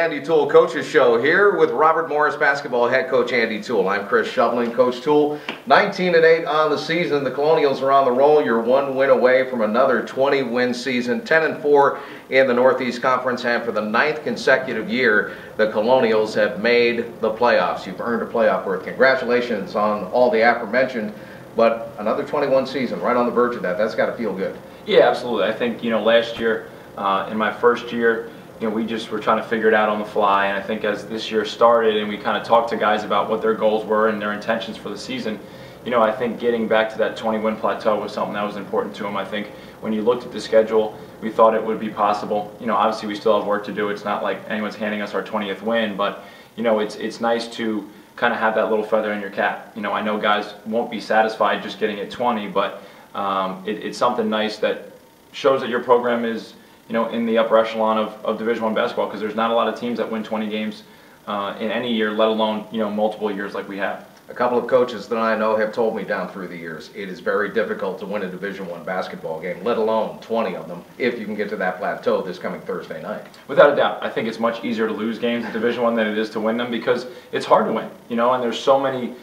Andy Toole Coaches Show here with Robert Morris basketball head coach Andy Toole. I'm Chris Shoveling. Coach Toole, 19-8 on the season. The Colonials are on the roll. You're one win away from another 20-win season. 10-4 in the Northeast Conference, and for the 9th consecutive year, the Colonials have made the playoffs. You've earned a playoff berth. Congratulations on all the aforementioned, but another 21 season, right on the verge of that. That's got to feel good. Yeah, absolutely. I think, last year, in my first year, we just were trying to figure it out on the fly, and I think as this year started and we kind of talked to guys about what their goals were and their intentions for the season, I think getting back to that 20-win plateau was something that was important to them. I think when you looked at the schedule, we thought it would be possible. Obviously we still have work to do. It's not like anyone's handing us our 20th win, but it's nice to kind of have that little feather in your cap. I know guys won't be satisfied just getting at 20, but it's something nice that shows that your program is in the upper echelon of Division I basketball, because there's not a lot of teams that win 20 games in any year, let alone multiple years like we have. A couple of coaches that I know have told me down through the years it is very difficult to win a Division I basketball game, let alone 20 of them, if you can get to that plateau this coming Thursday night. Without a doubt. I think it's much easier to lose games in Division I than it is to win them, because it's hard to win, and there's so many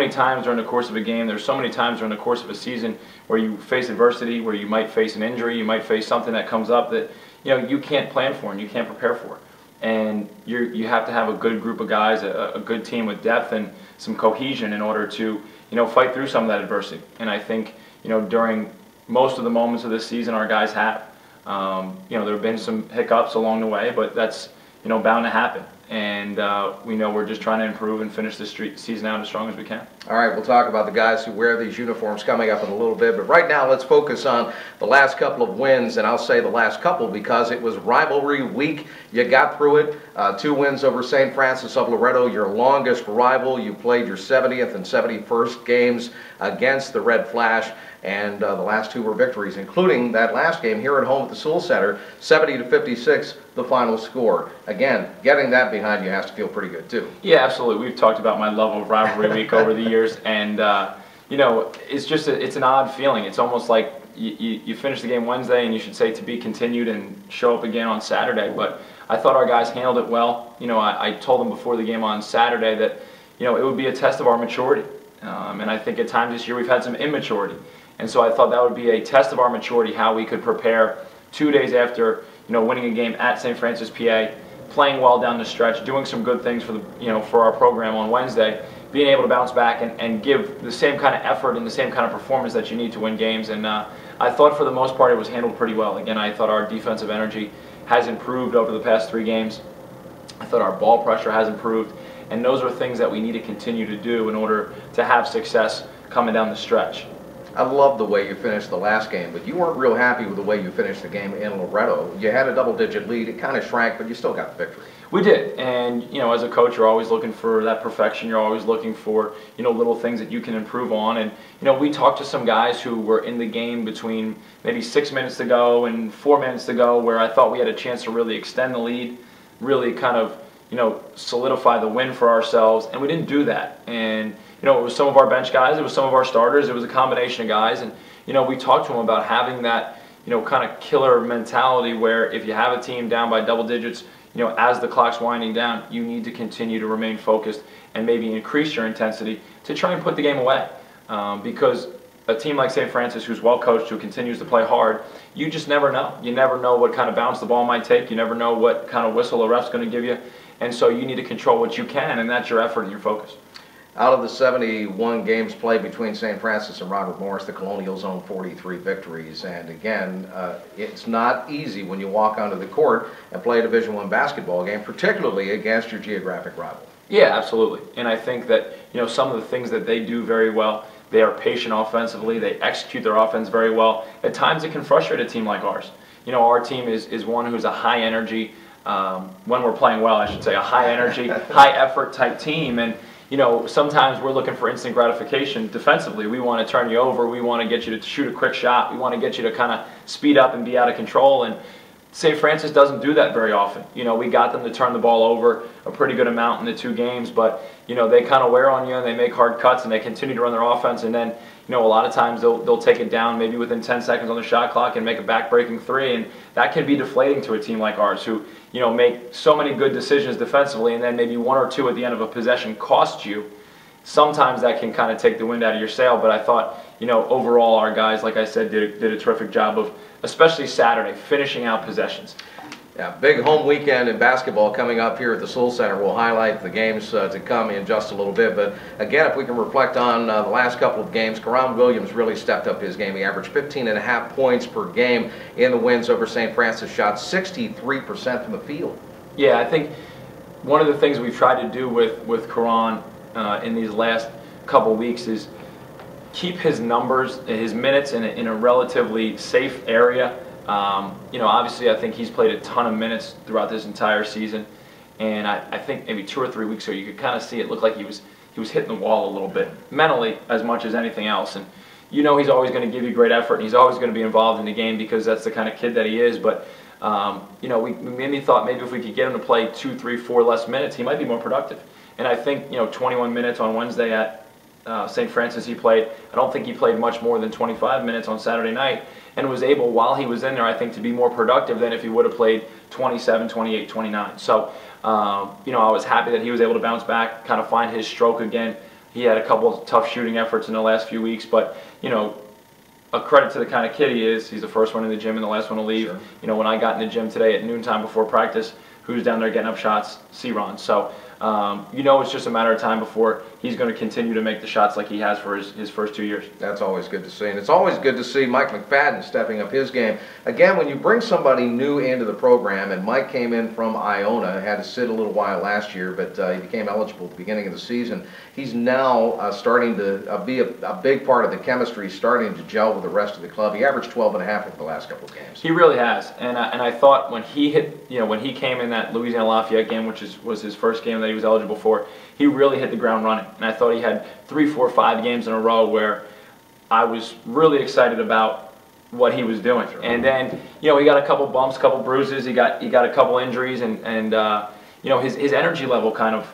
times during the course of a game, there's so many times during the course of a season where you face adversity, where you might face an injury, you might face something that comes up that you can't plan for and you can't prepare for. And you have to have a good group of guys, a good team with depth and some cohesion in order to fight through some of that adversity. And I think during most of the moments of this season, our guys have. There have been some hiccups along the way, but that's bound to happen. And we know we're just trying to improve and finish this season out as strong as we can. All right, we'll talk about the guys who wear these uniforms coming up in a little bit, but right now let's focus on the last couple of wins, and I'll say the last couple because it was rivalry week. You got through it. 2 wins over St. Francis of Loretto, your longest rival. You played your 70th and 71st games against the Red Flash, and the last 2 were victories, including that last game here at home at the Toole Center, 70-56, the final score. Again, getting that behind you has to feel pretty good too. Yeah, absolutely. We've talked about my love of rivalry week over the years, and it's an odd feeling. It's almost like you finish the game Wednesday and you should say to be continued and show up again on Saturday. But I thought our guys handled it well. I told them before the game on Saturday that it would be a test of our maturity, and I think at times this year we've had some immaturity. And so I thought that would be a test of our maturity, how we could prepare 2 days after winning a game at St. Francis, PA, playing well down the stretch, doing some good things for for our program on Wednesday, being able to bounce back and give the same kind of effort and the same kind of performance that you need to win games. And I thought for the most part it was handled pretty well. Again, I thought our defensive energy has improved over the past 3 games. I thought our ball pressure has improved, and those are things that we need to continue to do in order to have success coming down the stretch. I love the way you finished the last game, but you weren't real happy with the way you finished the game in Loretto. You had a double-digit lead. It kind of shrank, but you still got the victory. We did, and as a coach, you're always looking for that perfection. You're always looking for little things that you can improve on. And we talked to some guys who were in the game between maybe 6 minutes to go and 4 minutes to go, where I thought we had a chance to really extend the lead, really kind of solidify the win for ourselves, and we didn't do that. And it was some of our bench guys, it was some of our starters, it was a combination of guys, and we talked to them about having that kind of killer mentality where if you have a team down by double digits, as the clock's winding down, you need to continue to remain focused and maybe increase your intensity to try and put the game away, because a team like St. Francis, who's well coached, who continues to play hard, you just never know. You never know what kind of bounce the ball might take. You never know what kind of whistle a ref's going to give you. And so you need to control what you can, and that's your effort and your focus. Out of the 71 games played between St. Francis and Robert Morris, the Colonials own 43 victories. And again, it's not easy when you walk onto the court and play a Division I basketball game, particularly against your geographic rival. Yeah, absolutely. And I think that some of the things that they do very well, they are patient offensively, they execute their offense very well. At times it can frustrate a team like ours. Our team is one who's a high energy, when we're playing well, I should say, a high energy, high effort type team. And sometimes we're looking for instant gratification defensively. We want to turn you over. We want to get you to shoot a quick shot. We want to get you to kind of speed up and be out of control. And St. Francis doesn't do that very often. We got them to turn the ball over a pretty good amount in the 2 games, but they kind of wear on you and they make hard cuts and they continue to run their offense, and then a lot of times they'll take it down maybe within 10 seconds on the shot clock and make a back-breaking 3, and that can be deflating to a team like ours who make so many good decisions defensively, and then maybe one or two at the end of a possession cost you, sometimes that can kind of take the wind out of your sail. But I thought, overall our guys, like I said, did a terrific job of, especially Saturday, finishing out possessions. Yeah, big home weekend in basketball coming up here at the Toole Center. We'll highlight the games to come in just a little bit. But again, if we can reflect on the last couple of games, Karan Williams really stepped up his game. He averaged 15.5 points per game in the wins over St. Francis, shot 63% from the field. Yeah, I think one of the things we've tried to do with Karan in these last couple weeks is keep his numbers, his minutes in a relatively safe area. Obviously I think he's played a ton of minutes throughout this entire season, and I think maybe 2 or 3 weeks ago you could kind of see it looked like he was hitting the wall a little bit, mentally as much as anything else. And he's always going to give you great effort, and he's always going to be involved in the game because that's the kind of kid that he is. But we maybe thought maybe if we could get him to play 2, 3, 4 less minutes, he might be more productive. And I think 21 minutes on Wednesday at St. Francis he played. I don't think he played much more than 25 minutes on Saturday night, and was able, while he was in there, I think, to be more productive than if he would have played 27, 28, 29. So, I was happy that he was able to bounce back, kind of find his stroke again. He had a couple of tough shooting efforts in the last few weeks, but, a credit to the kind of kid he is. He's the first one in the gym and the last one to leave. Sure. When I got in the gym today at noontime before practice, who's down there getting up shots? C-Ron. So, it's just a matter of time before he's going to continue to make the shots like he has for his first 2 years. That's always good to see. And it's always good to see Mike McFadden stepping up his game. Again, when you bring somebody new into the program, and Mike came in from Iona, had to sit a little while last year, but he became eligible at the beginning of the season. He's now starting to be a big part of the chemistry, starting to gel with the rest of the club. He averaged 12.5 over the last couple of games. He really has. And I thought when he when he came in that Louisiana Lafayette game, which was his first game that he was eligible for, he really hit the ground running. And I thought he had 3, 4, 5 games in a row where I was really excited about what he was doing. And then, he got a couple bumps, a couple bruises, he got a couple injuries, and his energy level kind of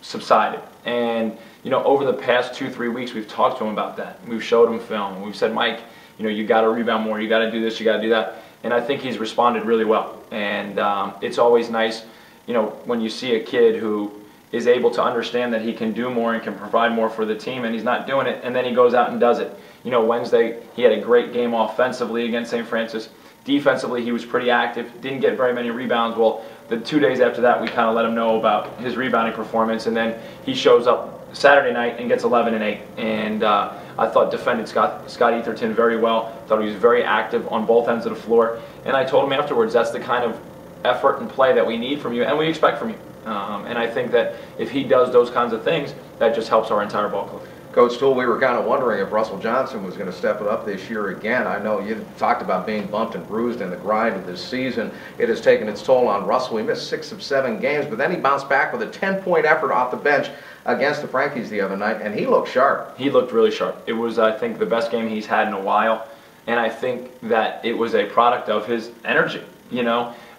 subsided. And, over the past 2, 3 weeks, we've talked to him about that. We've showed him film. We've said, Mike, you got to rebound more, you got to do this, you got to do that. And I think he's responded really well. And it's always nice, when you see a kid who is able to understand that he can do more and can provide more for the team, and he's not doing it, and then he goes out and does it. Wednesday he had a great game offensively against St. Francis. Defensively he was pretty active, didn't get very many rebounds. Well, the 2 days after that we kind of let him know about his rebounding performance, and then he shows up Saturday night and gets 11 and 8. And I thought defended Scott Etherton very well. Thought he was very active on both ends of the floor, and I told him afterwards, that's the kind of effort and play that we need from you and we expect from you. And I think that if he does those kinds of things, that just helps our entire ball club. Coach Toole, we were kind of wondering if Russell Johnson was going to step it up this year again. I know you talked about being bumped and bruised in the grind of this season. It has taken its toll on Russell. He missed 6 of 7 games, but then he bounced back with a 10-point effort off the bench against the Frankies the other night, and he looked sharp. He looked really sharp. It was, I think, the best game he's had in a while, and I think that it was a product of his energy,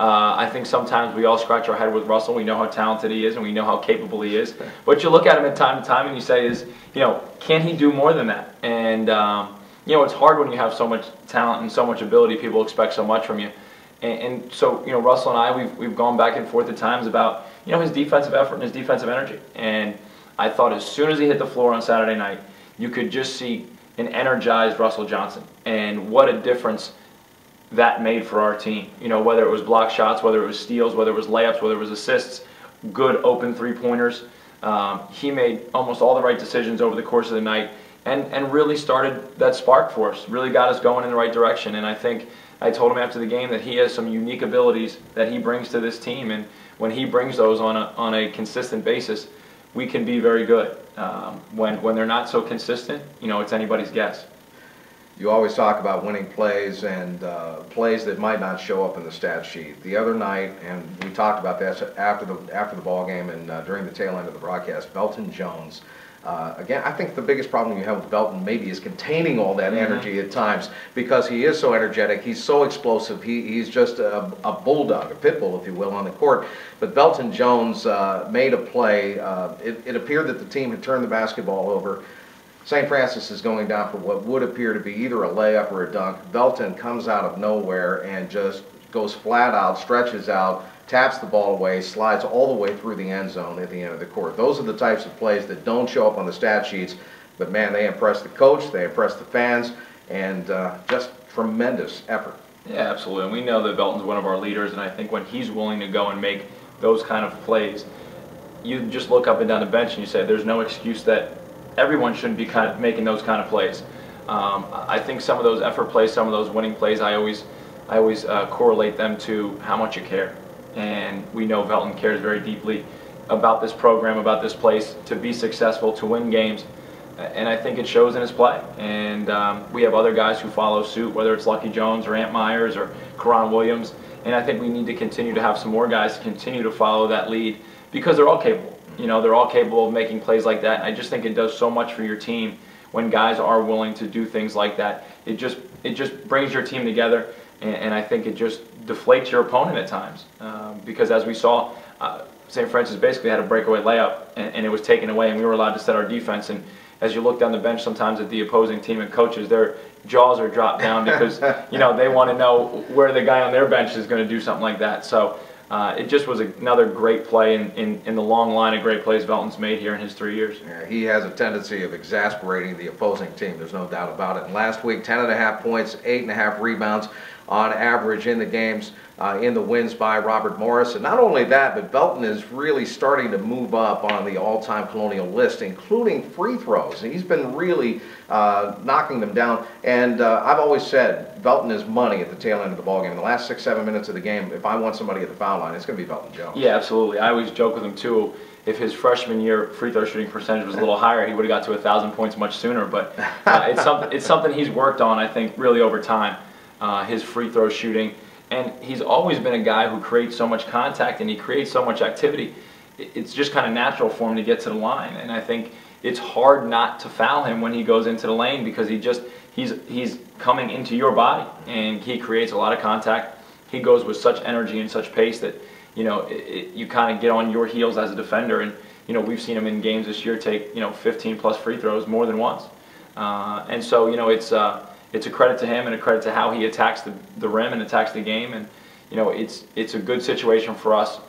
I think sometimes we all scratch our head with Russell. We know how talented he is and we know how capable he is. But you look at him at time to time and you say, can he do more than that? And, it's hard when you have so much talent and so much ability. People expect so much from you. And so, Russell and I, we've gone back and forth at times about, his defensive effort and his defensive energy. And I thought as soon as he hit the floor on Saturday night, you could just see an energized Russell Johnson. And what a difference that made for our team. Whether it was block shots, whether it was steals, whether it was layups, whether it was assists, good open three-pointers. He made almost all the right decisions over the course of the night and really started that spark for us, really got us going in the right direction. And I think I told him after the game that he has some unique abilities that he brings to this team, and when he brings those on a consistent basis, we can be very good. When they're not so consistent, it's anybody's guess. You always talk about winning plays and plays that might not show up in the stat sheet. The other night, and we talked about that after the ball game and during the tail end of the broadcast, Belton Jones. Again, I think the biggest problem you have with Belton maybe is containing all that energy at times, because he is so energetic, he's so explosive, he's just a bulldog, a pit bull, if you will, on the court. But Belton Jones made a play. It appeared that the team had turned the basketball over. St. Francis is going down for what would appear to be either a layup or a dunk. Belton comes out of nowhere and just goes flat out, stretches out, taps the ball away, slides all the way through the end zone at the end of the court. Those are the types of plays that don't show up on the stat sheets, but man, they impress the coach, they impress the fans, and just tremendous effort. Yeah, absolutely. And we know that Belton's one of our leaders, and I think when he's willing to go and make those kind of plays, you just look up and down the bench and you say there's no excuse that everyone shouldn't be kind of making those kind of plays. I think some of those effort plays, some of those winning plays, I always correlate them to how much you care. And we know Belton cares very deeply about this program, about this place, to be successful, to win games. And I think it shows in his play. And we have other guys who follow suit, whether it's Lucky Jones or Ant Myers or Karan Williams. And I think we need to continue to have some more guys continue to follow that lead, because they're all capable. You know, they're all capable of making plays like that. And I just think it does so much for your team when guys are willing to do things like that. It just brings your team together, and I think it just deflates your opponent at times. Because as we saw, St. Francis basically had a breakaway layup, and it was taken away, and we were allowed to set our defense. And as you look down the bench sometimes at the opposing team and coaches, their jaws are dropped down because you know they want to know where the guy on their bench is going to do something like that. So it just was another great play in the long line of great plays Belton's made here in his 3 years. Yeah, he has a tendency of exasperating the opposing team. There's no doubt about it. And last week, 10.5 points, 8.5 rebounds on average in the games, in the wins by Robert Morris. And not only that, but Belton is really starting to move up on the all-time Colonial list, including free throws. He's been really knocking them down. And I've always said Belton is money at the tail end of the ballgame. In the last 6-7 minutes of the game, if I want somebody at the foul line, it's going to be Belton Jones. Yeah, absolutely. I always joke with him, too. If his freshman year free throw shooting percentage was a little higher, he would have got to 1,000 points much sooner. But it's something he's worked on, I think, really over time. His free throw shooting, and he's always been a guy who creates so much contact and he creates so much activity. It's just kind of natural for him to get to the line, and I think it's hard not to foul him when he goes into the lane, because he's coming into your body and he creates a lot of contact. He goes with such energy and such pace that you kind of get on your heels as a defender. And we've seen him in games this year take 15 plus free throws more than once, and so it's a credit to him and a credit to how he attacks the rim and attacks the game. And it's a good situation for us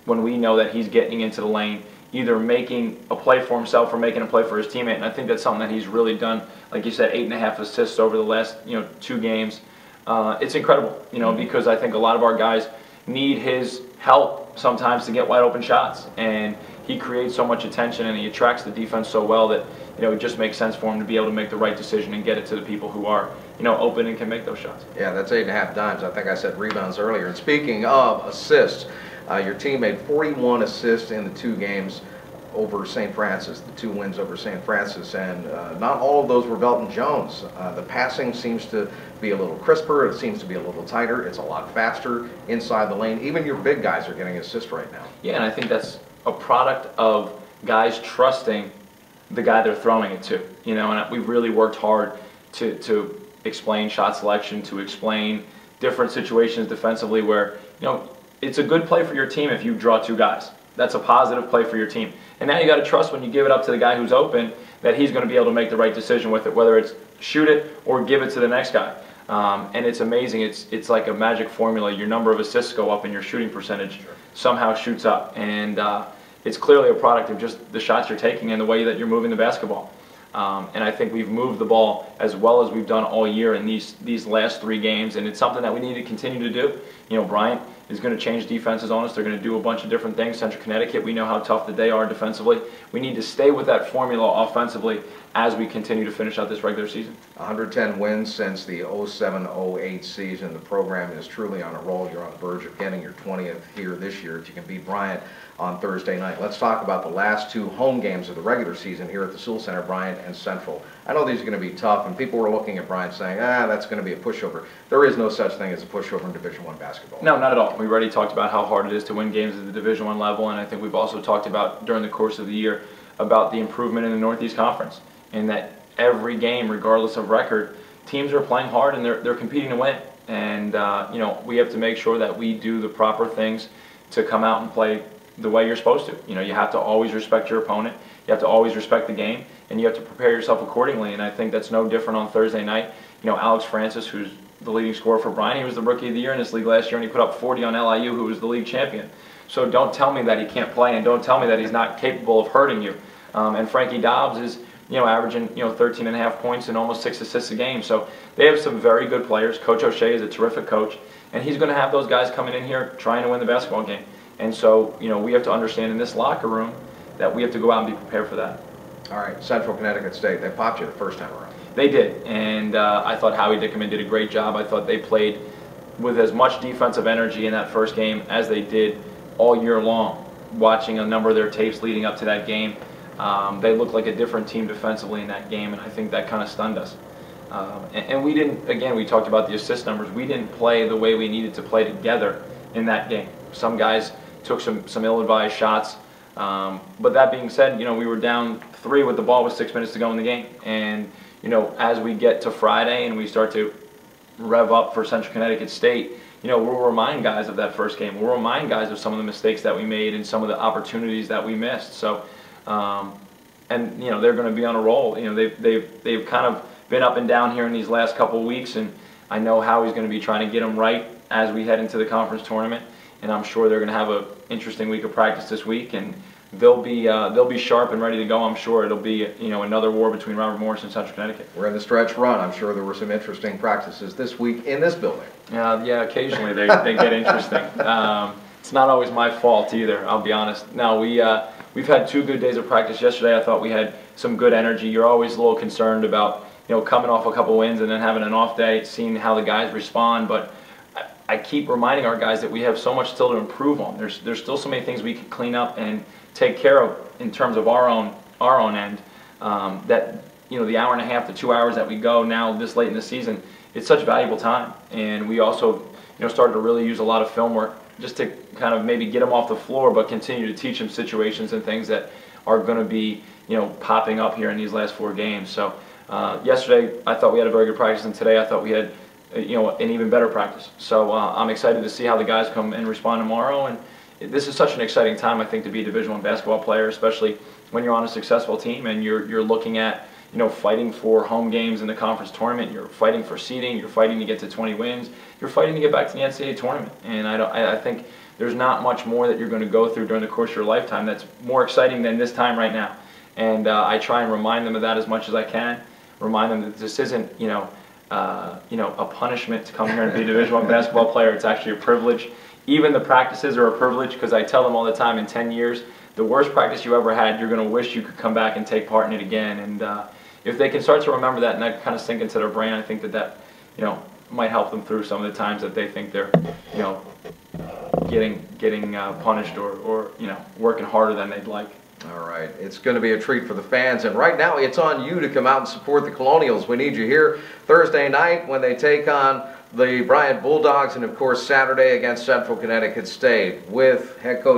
when we know that he's getting into the lane, either making a play for himself or making a play for his teammate. And I think that's something that he's really done. Like you said, 8.5 assists over the last 2 games. It's incredible, because I think a lot of our guys need his help sometimes to get wide open shots, and he creates so much attention and he attracts the defense so well that it just makes sense for him to be able to make the right decision and get it to the people who are open and can make those shots. Yeah, that's 8.5 dimes. I think I said rebounds earlier. And speaking of assists, your team made 41 assists in the 2 games over St. Francis, the 2 wins over St. Francis, and not all of those were Belton Jones. The passing seems to be a little crisper, it seems to be a little tighter, it's a lot faster inside the lane. Even your big guys are getting assists right now. Yeah, and I think that's a product of guys trusting the guy they're throwing it to. And we've really worked hard to explain shot selection, to explain different situations defensively where, it's a good play for your team if you draw 2 guys. That's a positive play for your team. And now you got to trust when you give it up to the guy who's open that he's going to be able to make the right decision with it, whether it's shoot it or give it to the next guy. And it's amazing. It's like a magic formula. Your number of assists go up and your shooting percentage somehow shoots up. And it's clearly a product of just the shots you're taking and the way that you're moving the basketball. And I think we've moved the ball as well as we've done all year in these last 3 games, and it's something that we need to continue to do. Bryant is going to change defenses on us. They're going to do a bunch of different things. Central Connecticut, we know how tough that they are defensively. We need to stay with that formula offensively as we continue to finish out this regular season. 110 wins since the 07-08 season. The program is truly on a roll. You're on the verge of getting your 20th here this year if you can beat Bryant on Thursday night. Let's talk about the last 2 home games of the regular season here at the Toole Center, Bryant and Central. I know these are going to be tough, and people were looking at Bryant saying, that's going to be a pushover. There is no such thing as a pushover in Division I basketball. No, not at all. We've already talked about how hard it is to win games at the Division I level, and I think we've also talked about during the course of the year about the improvement in the Northeast Conference, and that every game, regardless of record, teams are playing hard and they're competing to win. And we have to make sure that we do the proper things to come out and play the way you're supposed to. You have to always respect your opponent. You have to always respect the game, and you have to prepare yourself accordingly. And I think that's no different on Thursday night. Alex Francis, who's the leading scorer for Bryant. He was the Rookie of the Year in this league last year, and he put up 40 on LIU, who was the league champion. So don't tell me that he can't play, and don't tell me that he's not capable of hurting you. And Frankie Dobbs is, averaging, 13.5 points and almost 6 assists a game. So they have some very good players. Coach O'Shea is a terrific coach, and he's going to have those guys coming in here trying to win the basketball game. And so, we have to understand in this locker room that we have to go out and be prepared for that. All right, Central Connecticut State, they popped you the first time around. They did, and I thought Howie Dickerman did a great job. I thought they played with as much defensive energy in that first game as they did all year long. Watching a number of their tapes leading up to that game, they looked like a different team defensively in that game, and I think that kind of stunned us. And we didn't, again, we talked about the assist numbers, we didn't play the way we needed to play together in that game. Some guys took some ill-advised shots, but that being said, we were down 3 with the ball with 6 minutes to go in the game. And, as we get to Friday and we start to rev up for Central Connecticut State, we'll remind guys of that first game. We'll remind guys of some of the mistakes that we made and some of the opportunities that we missed. So, and they're going to be on a roll. They've kind of been up and down here in these last couple of weeks, and I know Howie's going to be trying to get them right as we head into the conference tournament. And I'm sure they're going to have an interesting week of practice this week, and they'll be sharp and ready to go. I'm sure it'll be another war between Robert Morris and Central Connecticut. We're in the stretch run. I'm sure there were some interesting practices this week in this building. Yeah, occasionally they get interesting. It's not always my fault either, I'll be honest. No, we've had 2 good days of practice. Yesterday I thought we had some good energy. You're always a little concerned about coming off a couple wins and then having an off day, seeing how the guys respond. But I keep reminding our guys that we have so much still to improve on. There's still so many things we can clean up and take care of in terms of our own end. That the hour and a half to 2 hours that we go now this late in the season, it's such valuable time. And we also started to really use a lot of film work just to kind of maybe get them off the floor, but continue to teach them situations and things that are going to be popping up here in these last 4 games. So yesterday I thought we had a very good practice, and today I thought we had an even better practice. So I'm excited to see how the guys come and respond tomorrow. And this is such an exciting time, I think, to be a Division I basketball player, especially when you're on a successful team and you're looking at fighting for home games in the conference tournament. You're fighting for seeding. You're fighting to get to 20 wins. You're fighting to get back to the NCAA tournament. And I think there's not much more that you're going to go through during the course of your lifetime that's more exciting than this time right now. And I try and remind them of that as much as I can. Remind them that this isn't a punishment to come here and be a Division I basketball player. It's actually a privilege. Even the practices are a privilege, because I tell them all the time, in 10 years, the worst practice you ever had, you're going to wish you could come back and take part in it again. And if they can start to remember that and that kind of sink into their brain, I think that might help them through some of the times that they think they're getting punished or working harder than they'd like. All right, it's going to be a treat for the fans, and right now it's on you to come out and support the Colonials. We need you here Thursday night when they take on the Bryant Bulldogs, and of course Saturday against Central Connecticut State with head coach